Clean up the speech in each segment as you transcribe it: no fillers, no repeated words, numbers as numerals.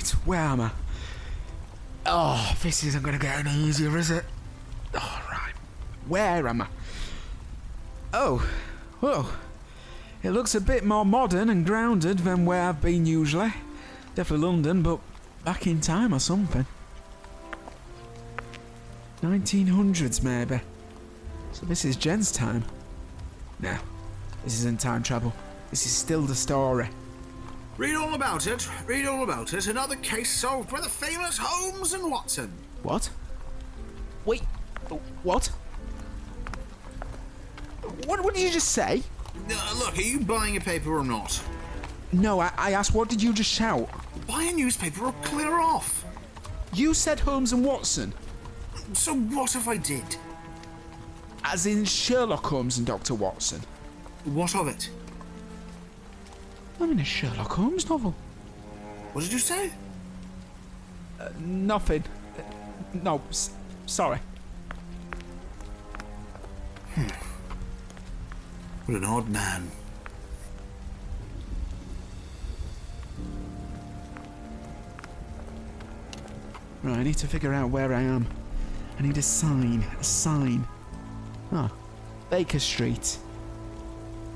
Right, where am I? Oh, this isn't going to get any easier, is it? All right, where am I? Oh, well, it looks a bit more modern and grounded than where I've been usually. Definitely London, but back in time or something. 1900s maybe. So this is Jen's time. No, this isn't time travel. This is still the story. Read all about it. Read all about it. Another case solved by the famous Holmes and Watson. What? Wait, what? What did you just say? Look, are you buying a paper or not? No, I asked, what did you just shout? Buy a newspaper or clear off. You said Holmes and Watson. So what if I did? As in Sherlock Holmes and Dr. Watson. What of it? I'm in a Sherlock Holmes novel. What did you say? Nothing. No, sorry. What an odd man. Right, I need to figure out where I am. I need a sign. Ah, Baker Street.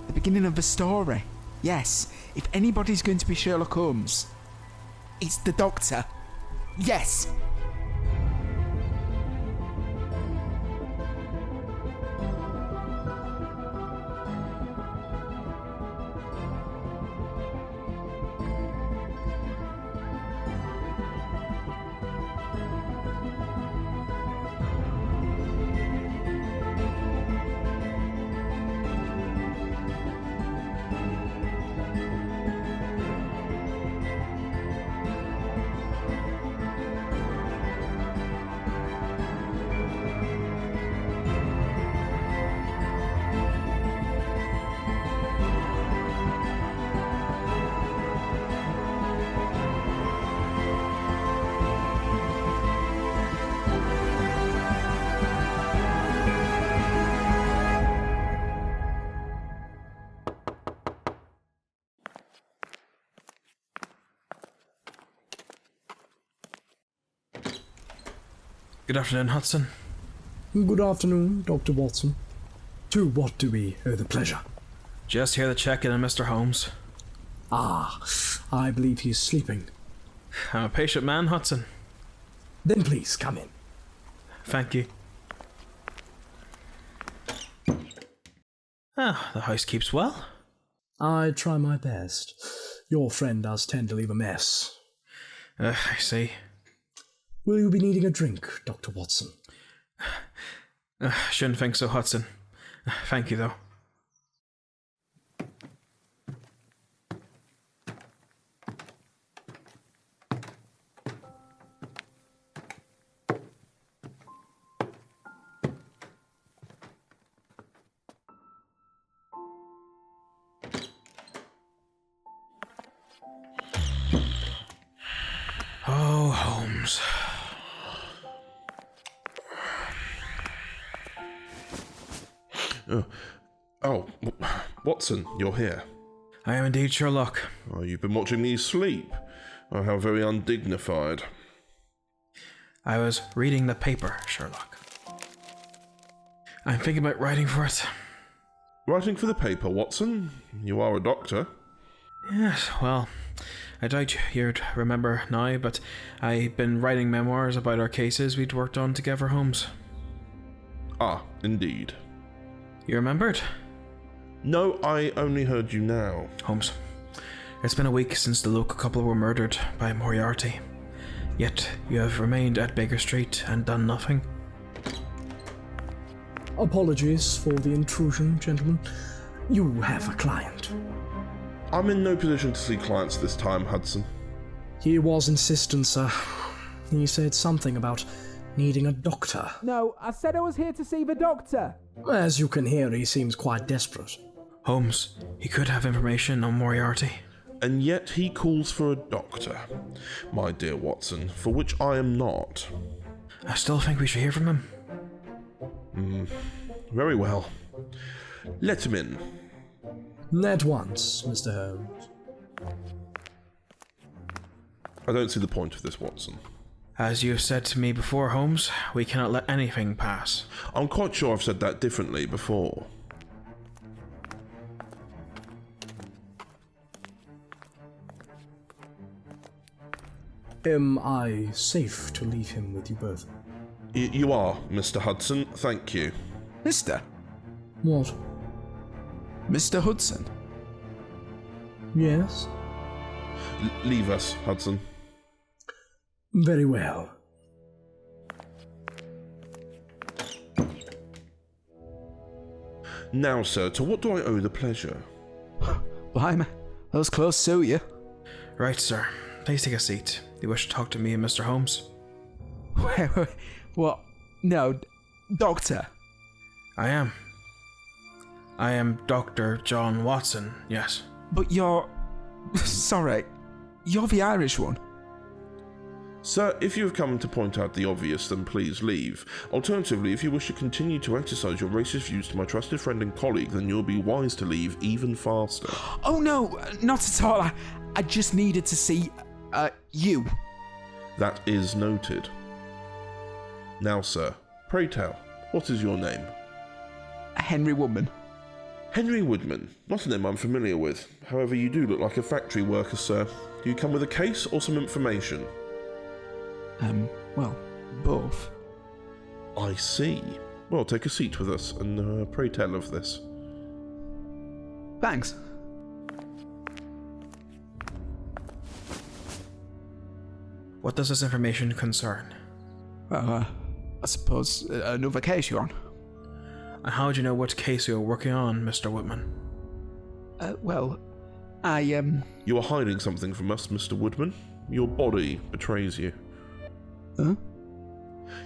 The beginning of the story. Yes, if anybody's going to be Sherlock Holmes, it's the Doctor. Yes! Good afternoon, Hudson. Good afternoon, Dr. Watson. To what do we owe the pleasure? Just here to check in on Mr. Holmes. Ah, I believe he's sleeping. I'm a patient man, Hudson. Then please come in. Thank you. Ah, the house keeps well. I try my best. Your friend does tend to leave a mess. I see. Will you be needing a drink, Dr. Watson? Shouldn't think so, Hudson. Thank you, though. Oh, Holmes. Watson, you're here. I am indeed Sherlock. Oh, you've been watching me sleep. Oh, how very undignified. I was reading the paper, Sherlock. I'm thinking about writing for it. Writing for the paper, Watson? You are a doctor. Yes, well, I doubt you'd remember now, but I've been writing memoirs about our cases we'd worked on together, Holmes. Ah, indeed. You remembered? No, I only heard you now. Holmes, it's been a week since the local couple were murdered by Moriarty. Yet you have remained at Baker Street and done nothing. Apologies for the intrusion, gentlemen. You have a client. I'm in no position to see clients this time, Hudson. He was insistent, sir. He said something about needing a doctor. No, I said I was here to see the Doctor. As you can hear, he seems quite desperate. Holmes, he could have information on Moriarty. And yet he calls for a doctor, my dear Watson, for which I am not. I still think we should hear from him. Very well. Let him in. At once, Mr. Holmes. I don't see the point of this, Watson. As you said to me before, Holmes, we cannot let anything pass. I'm quite sure I've said that differently before. Am I safe to leave him with you both? You are, Mr. Hudson. Thank you. Mister? What? Mr. Hudson? Yes? Leave us, Hudson. Very well. Now, sir, to what do I owe the pleasure? Blimey, that was close to you. Right, sir. Please take a seat. You wish to talk to me and Mr. Holmes? Wait, what? No, Doctor. I am. I am Dr. John Watson, yes. But you're... Sorry, you're the Irish one. Sir, if you have come to point out the obvious, then please leave. Alternatively, if you wish to continue to exercise your racist views to my trusted friend and colleague, then you'll be wise to leave even faster. Oh no, not at all. I just needed to see, you. That is noted. Now, sir, pray tell, what is your name? Henry Woodman. Henry Woodman, not a name I'm familiar with. However, you do look like a factory worker, sir. Do you come with a case or some information? Well, both. I see. Well, take a seat with us and pray tell of this. Thanks. What does this information concern? Well, I suppose another case you're on. And how do you know what case you're working on, Mr. Woodman? Well, I, You are hiding something from us, Mr. Woodman. Your body betrays you. Huh?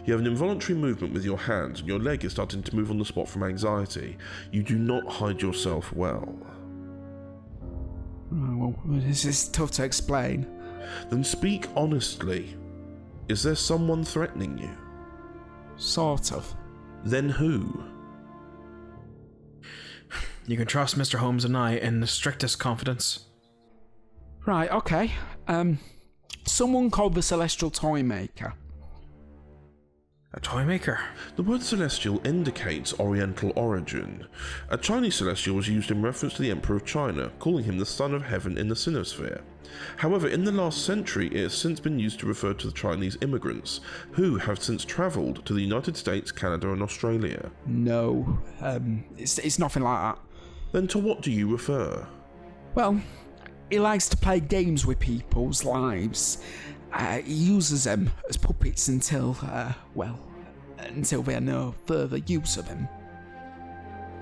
You have an involuntary movement with your hands, and your leg is starting to move on the spot from anxiety. You do not hide yourself well. Well, this is tough to explain. Then speak honestly. Is there someone threatening you? Sort of. Then who? You can trust Mr. Holmes and I in the strictest confidence. Right, okay. Someone called the Celestial Toymaker. A Toymaker? The word celestial indicates oriental origin. A Chinese celestial was used in reference to the Emperor of China, calling him the son of heaven in the sinosphere. However, in the last century, it has since been used to refer to the Chinese immigrants, who have since travelled to the United States, Canada and Australia. No, it's nothing like that. Then to what do you refer? Well, he likes to play games with people's lives. He uses them as puppets until there are no further use of him.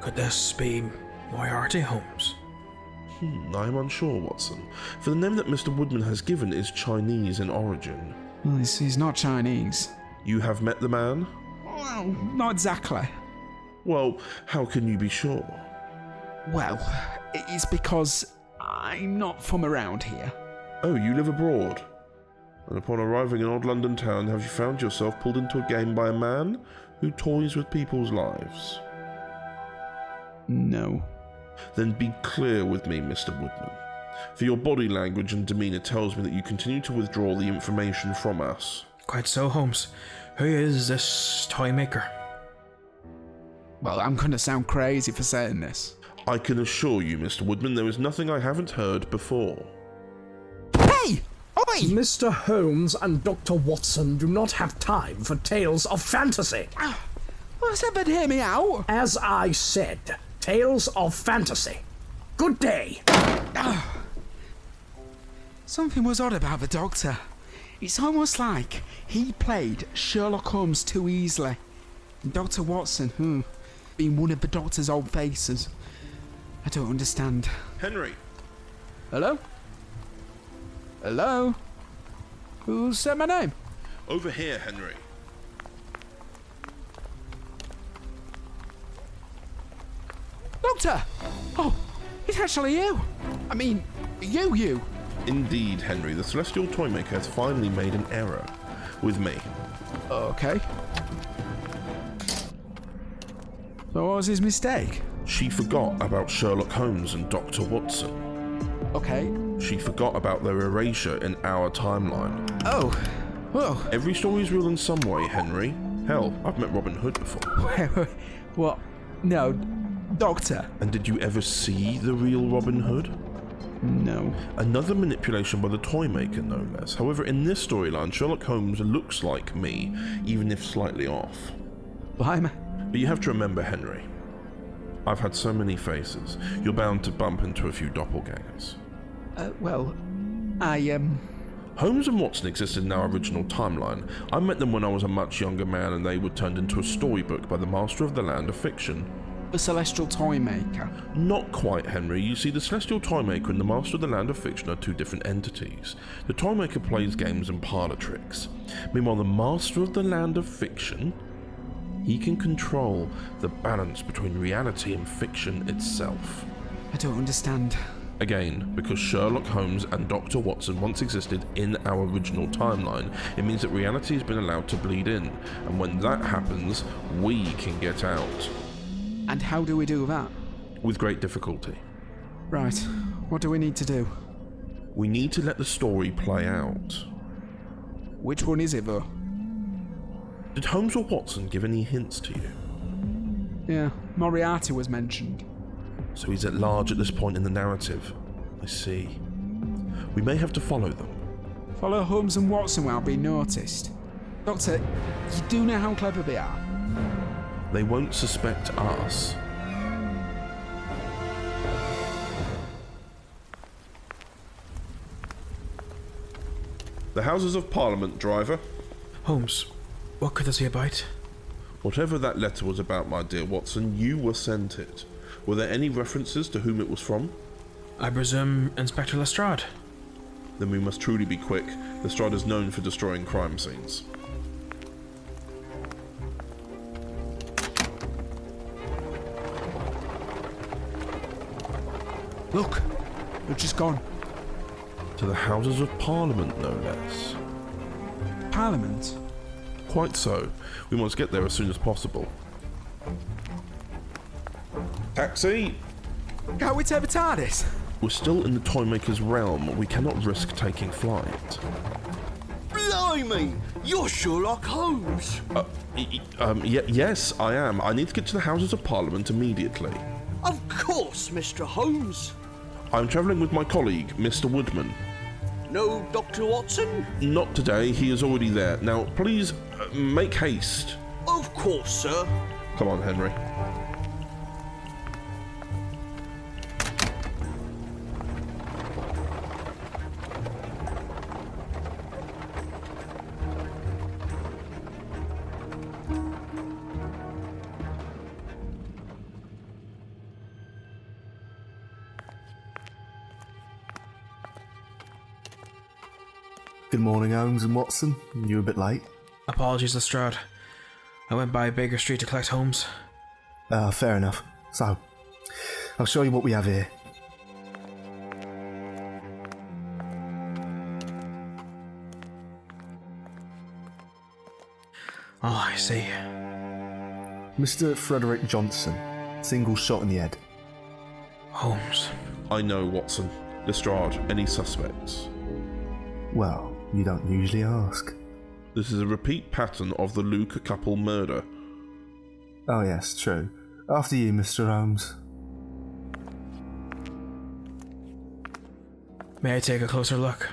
Could this be Moriarty Holmes? I am unsure, Watson, for the name that Mr. Woodman has given is Chinese in origin. Well, he's not Chinese. You have met the man? Well, not exactly. Well, how can you be sure? Well, it's because I'm not from around here. Oh, you live abroad? And upon arriving in old London town, have you found yourself pulled into a game by a man who toys with people's lives? No. Then be clear with me, Mr. Woodman. For your body language and demeanour tells me that you continue to withdraw the information from us. Quite so, Holmes. Who is this Toymaker? Well, I'm going to sound crazy for saying this. I can assure you, Mr. Woodman, there is nothing I haven't heard before. Hey! Oi! Mr. Holmes and Dr. Watson do not have time for tales of fantasy. Well, somebody hear me out. As I said, tales of fantasy. Good day. Something was odd about the Doctor. It's almost like he played Sherlock Holmes too easily. And Dr. Watson, being one of the Doctor's old faces. I don't understand. Henry! Hello? Hello? Who said my name? Over here, Henry. Doctor! Oh, it's actually you. I mean, you. Indeed, Henry, the Celestial Toymaker has finally made an error. With me. Okay. So what was his mistake? She forgot about Sherlock Holmes and Dr. Watson. Okay, She forgot about their erasure in our timeline. Oh, whoa. Every story is real in some way, Henry. Hell, I've met Robin Hood before. What? No, Doctor. And did you ever see the real Robin Hood? No. Another manipulation by the Toymaker, no less. However, in this storyline, Sherlock Holmes looks like me, even if slightly off. Blimey. But you have to remember, Henry, I've had so many faces, you're bound to bump into a few doppelgangers. Holmes and Watson existed in our original timeline. I met them when I was a much younger man, and they were turned into a storybook by the master of the land of fiction. The Celestial Toymaker. Not quite, Henry. You see, the Celestial Toymaker and the Master of the Land of Fiction are two different entities. The Toymaker plays games and parlor tricks. Meanwhile, the Master of the Land of Fiction, he can control the balance between reality and fiction itself. I don't understand. Again, because Sherlock Holmes and Dr. Watson once existed in our original timeline, it means that reality has been allowed to bleed in, and when that happens, we can get out. And how do we do that? With great difficulty. Right. What do we need to do? We need to let the story play out. Which one is it, though? Did Holmes or Watson give any hints to you? Yeah, Moriarty was mentioned. So he's at large at this point in the narrative. I see. We may have to follow them. Follow Holmes and Watson without being noticed. Doctor, you do know how clever they are. They won't suspect us. The Houses of Parliament, driver. Holmes, what could this be about? Whatever that letter was about, my dear Watson, you were sent it. Were there any references to whom it was from? I presume Inspector Lestrade. Then we must truly be quick. Lestrade is known for destroying crime scenes. Look, they've just gone. To the Houses of Parliament, no less. Parliament? Quite so. We must get there as soon as possible. Taxi! Can't we take the TARDIS? We're still in the Toymaker's realm. We cannot risk taking flight. Blimey! You're Sherlock Holmes! Yes, I am. I need to get to the Houses of Parliament immediately. Of course, Mr. Holmes. I'm travelling with my colleague, Mr. Woodman. No Dr. Watson? Not today. He is already there. Now, please, make haste. Of course, sir. Come on, Henry. Good morning, Holmes and Watson. You're a bit late. Apologies, Lestrade. I went by Baker Street to collect Holmes. Fair enough. So, I'll show you what we have here. Oh, I see. Mr. Frederick Johnson, single shot in the head. Holmes. I know, Watson. Lestrade, any suspects? Well, you don't usually ask. This is a repeat pattern of the Luke couple murder. Oh yes, true. After you, Mr. Holmes. May I take a closer look?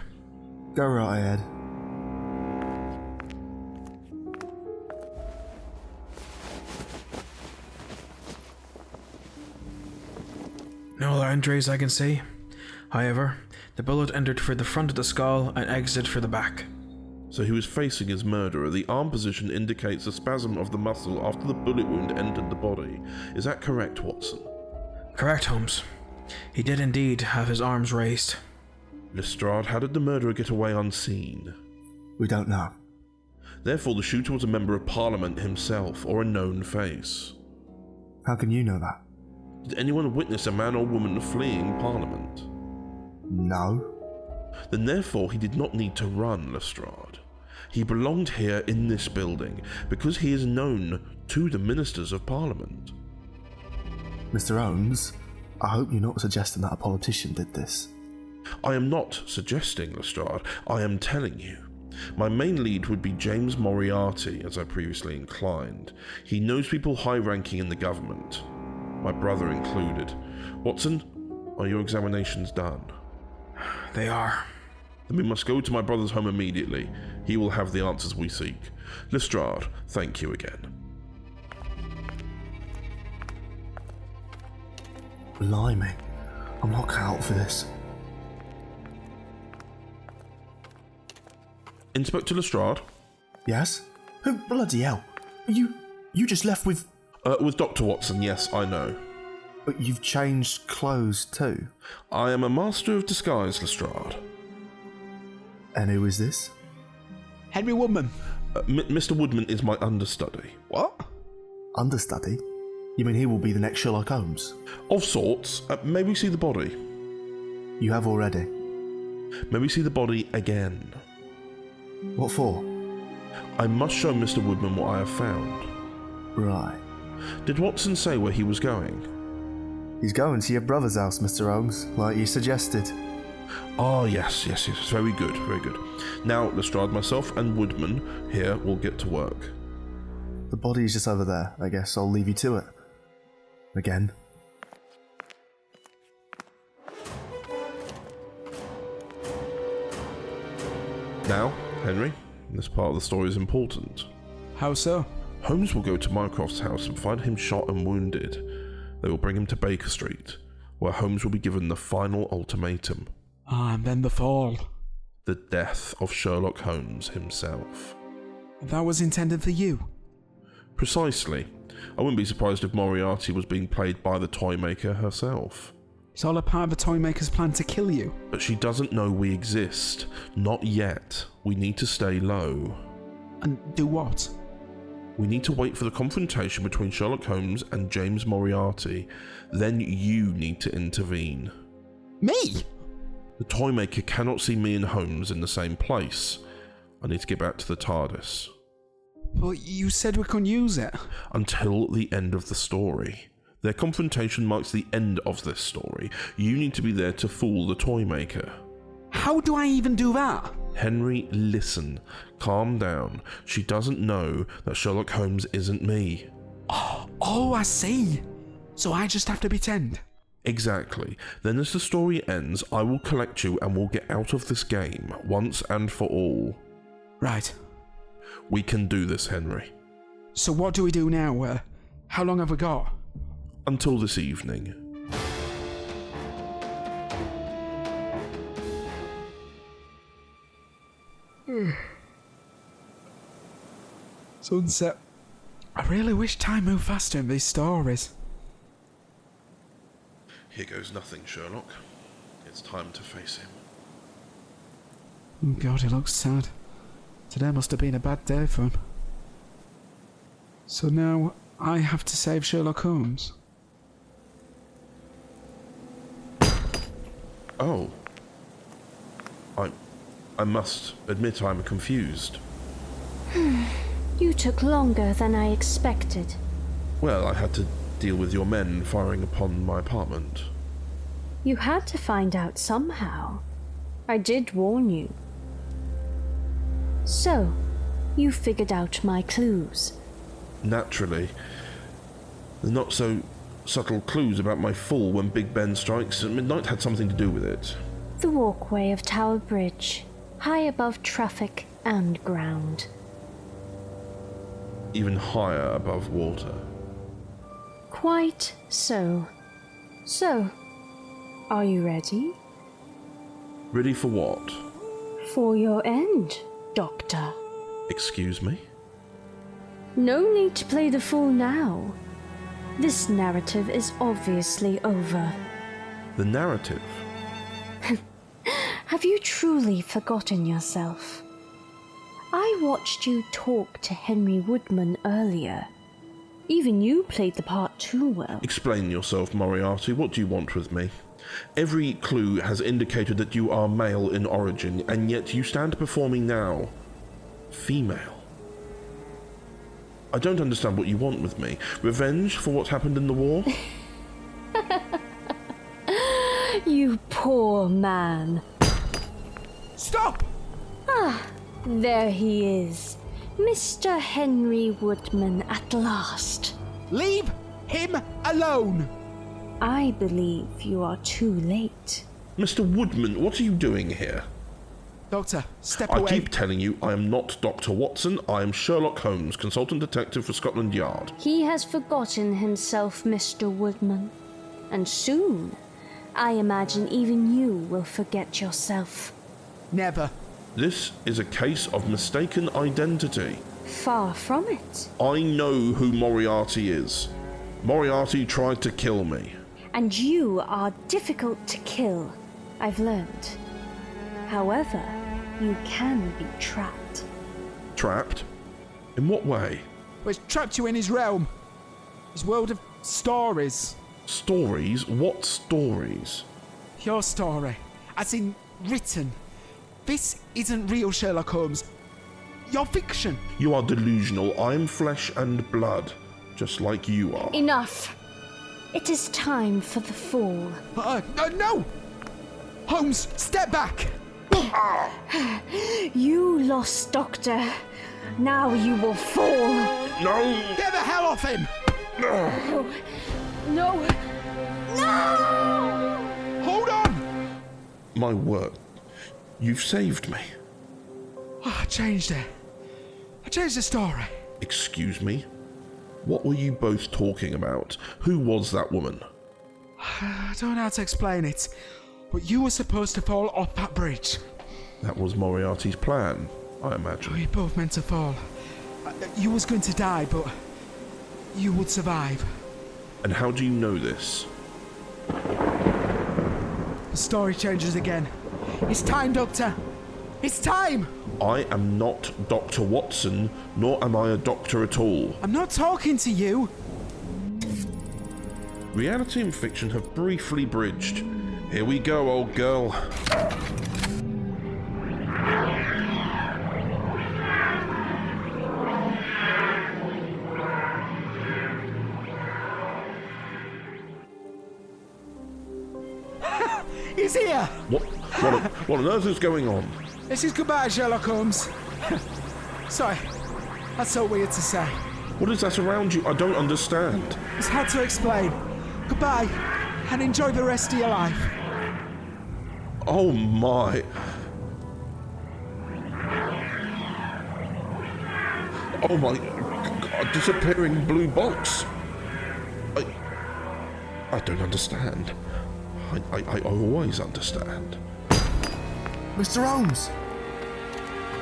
Go right ahead. No other injuries I can see. However, the bullet entered through the front of the skull and exited through the back. So he was facing his murderer. The arm position indicates a spasm of the muscle after the bullet wound entered the body. Is that correct, Watson? Correct, Holmes. He did indeed have his arms raised. Lestrade, how did the murderer get away unseen? We don't know. Therefore, the shooter was a member of Parliament himself, or a known face. How can you know that? Did anyone witness a man or woman fleeing Parliament? No. Then therefore he did not need to run, Lestrade. He belonged here in this building because he is known to the ministers of Parliament. Mr. Holmes, I hope you're not suggesting that a politician did this. I am not suggesting, Lestrade. I am telling you. My main lead would be James Moriarty, as I previously inclined. He knows people high-ranking in the government, my brother included. Watson, are your examinations done? They are. Then we must go to my brother's home immediately. He will have the answers we seek. Lestrade, thank you again. Blimey, I'm not cut out for this. Inspector Lestrade? Yes? Oh, bloody hell. You just left with... With Dr. Watson, yes, I know. But you've changed clothes too? I am a master of disguise, Lestrade. And who is this? Henry Woodman. Mr. Woodman is my understudy. What? Understudy? You mean he will be the next Sherlock Holmes? Of sorts. May we see the body? You have already. May we see the body again? What for? I must show Mr. Woodman what I have found. Right. Did Watson say where he was going? He's going to your brother's house, Mr. Holmes, like you suggested. Ah, yes. Very good. Now, Lestrade, myself and Woodman here will get to work. The body is just over there. I guess I'll leave you to it. Again. Now, Henry, this part of the story is important. How so? Holmes will go to Mycroft's house and find him shot and wounded. They will bring him to Baker Street, where Holmes will be given the final ultimatum. And then the fall. The death of Sherlock Holmes himself. That was intended for you? Precisely. I wouldn't be surprised if Moriarty was being played by the Toymaker herself. It's all a part of the Toymaker's plan to kill you. But she doesn't know we exist. Not yet. We need to stay low. And do what? We need to wait for the confrontation between Sherlock Holmes and James Moriarty. Then you need to intervene. Me? The Toymaker cannot see me and Holmes in the same place. I need to get back to the TARDIS. But you said we couldn't use it. Until the end of the story. Their confrontation marks the end of this story. You need to be there to fool the Toymaker. How do I even do that? Henry, listen. Calm down. She doesn't know that Sherlock Holmes isn't me. Oh, I see. So I just have to pretend. Exactly. Then as the story ends, I will collect you and we'll get out of this game, once and for all. Right. We can do this, Henry. So what do we do now? How long have we got? Until this evening. Sunset. I really wish time moved faster in these stories. Here goes nothing, Sherlock. It's time to face him. Oh God, he looks sad. Today must have been a bad day for him. So now I have to save Sherlock Holmes. Oh. I must admit I'm confused. You took longer than I expected. Well, I had to deal with your men firing upon my apartment. You had to find out somehow. I did warn you. So, you figured out my clues. Naturally. The not so subtle clues about my fall when Big Ben strikes at midnight had something to do with it. The walkway of Tower Bridge, high above traffic and ground. Even higher above water. Quite so. So, are you ready? Ready for what? For your end, Doctor. Excuse me? No need to play the fool now. This narrative is obviously over. The narrative? Have you truly forgotten yourself? I watched you talk to Henry Woodman earlier. Even you played the part too well. Explain yourself, Moriarty. What do you want with me? Every clue has indicated that you are male in origin, and yet you stand before me now. Female. I don't understand what you want with me. Revenge for what happened in the war? You You poor man. Stop! There he is. Mr. Henry Woodman at last. Leave him alone! I believe you are too late. Mr. Woodman, what are you doing here? Doctor, step I away. keep telling you, I am not Dr. Watson. I am Sherlock Holmes, consultant detective for Scotland Yard. He has forgotten himself, Mr. Woodman. And soon, I imagine even you will forget yourself. Never. This is a case of mistaken identity. Far from it. I know who Moriarty is. Moriarty tried to kill me. And you are difficult to kill, I've learned. However, you can be trapped. Trapped? In what way? Well, he's trapped you in his realm. His world of stories. Stories? What stories? Your story. As in, written. This isn't real Sherlock Holmes. You're fiction. You are delusional. I am flesh and blood, just like you are. Enough. It is time for the fall. No! Holmes, step back! You lost, Doctor. Now you will fall. No! Get the hell off him! No. No. No! Hold on! My word. You've saved me. I changed it. I changed the story. Excuse me? What were you both talking about? Who was that woman? I don't know how to explain it, but you were supposed to fall off that bridge. That was Moriarty's plan, I imagine. We both meant to fall. You was going to die, but you would survive. And how do you know this? The story changes again. It's time, Doctor. It's time! I am not Dr. Watson, nor am I a doctor at all. I'm not talking to you. Reality and fiction have briefly bridged. Here we go, old girl. He's here! What on earth is going on? This is goodbye, Sherlock Holmes. Sorry, that's so weird to say. What is that around you? I don't understand. It's hard to explain. Goodbye, and enjoy the rest of your life. Oh my. Oh my God, disappearing blue box. I don't understand. I always understand. Mr. Holmes!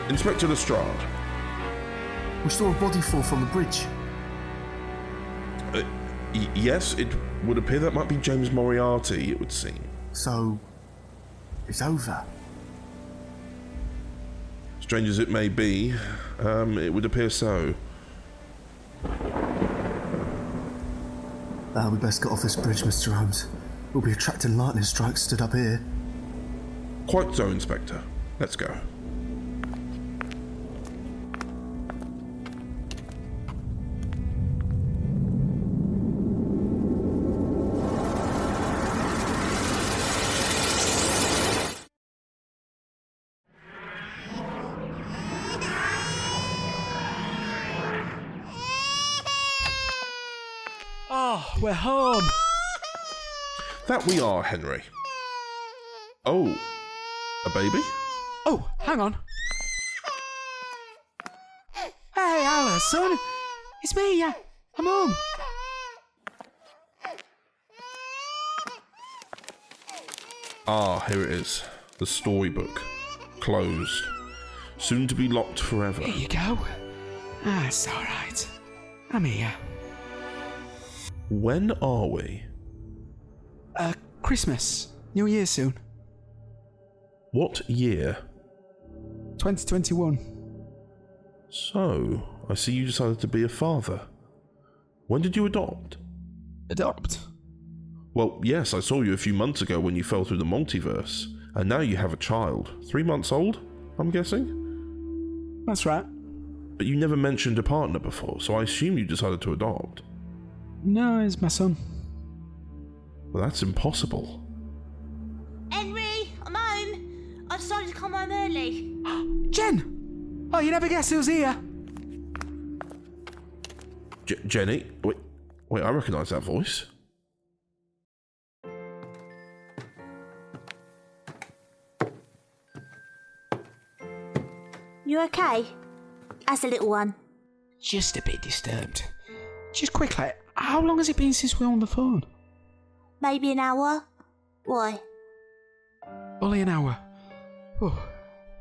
Inspector Lestrade. We saw a body fall from the bridge. Yes, it would appear that might be James Moriarty, it would seem. So, it's over. Strange as it may be, it would appear so. We best get off this bridge, Mr. Holmes. We'll be attracting lightning strikes stood up here. Quite so, Inspector. Let's go. Oh, we're home. That we are, Henry. Oh, a baby? Oh, hang on. Hey, hello, son. It's me, yeah. I'm home. Ah, here it is. The storybook. Closed. Soon to be locked forever. Here you go. It's all right. I'm here. When are we? Christmas. New Year soon. What year? 2021. So, I see you decided to be a father. When did you adopt? Adopt? Well, yes, I saw you a few months ago when you fell through the multiverse, and now you have a child. 3 months old, I'm guessing? That's right. But you never mentioned a partner before, so I assume you decided to adopt. No, it's my son. Well, that's impossible. Jenny. Jen! Oh, you never guess who's here? Jenny? Wait, I recognise that voice. You okay? As a little one. Just a bit disturbed. Just quickly, how long has it been since we were on the phone? Maybe an hour? Why? Only an hour. Oh,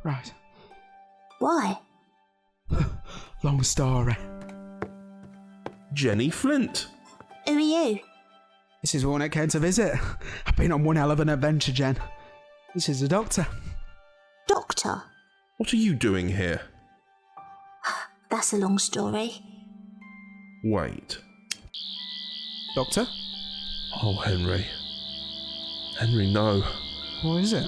right. Why? Long story. Jenny Flint. Who are you? This is one that came to visit. I've been on one hell of an adventure, Jen. This is the doctor. Doctor? What are you doing here? That's a long story. Wait. Doctor? Oh, Henry. Henry, no. What is it?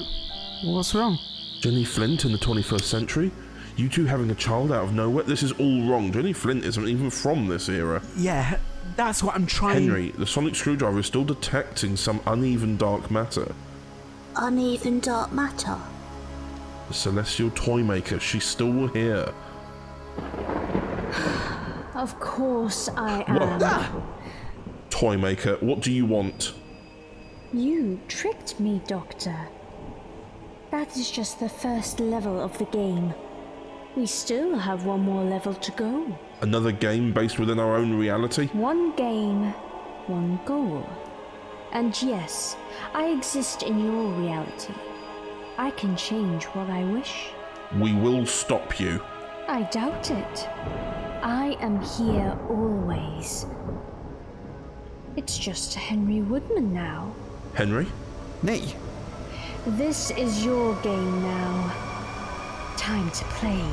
What's wrong? Jenny Flint in the 21st century? You two having a child out of nowhere? This is all wrong. Jenny Flint isn't even from this era. Yeah, that's what I'm trying... Henry, the sonic screwdriver is still detecting some uneven dark matter. Uneven dark matter? The celestial Toymaker, she's still here. Of course I am. Toymaker, what do you want? You tricked me, Doctor. That is just the first level of the game. We still have one more level to go. Another game based within our own reality? One game, one goal. And yes, I exist in your reality. I can change what I wish. We will stop you. I doubt it. I am here always. It's just Henry Woodman now. Henry? Me? This is your game now. Time to play.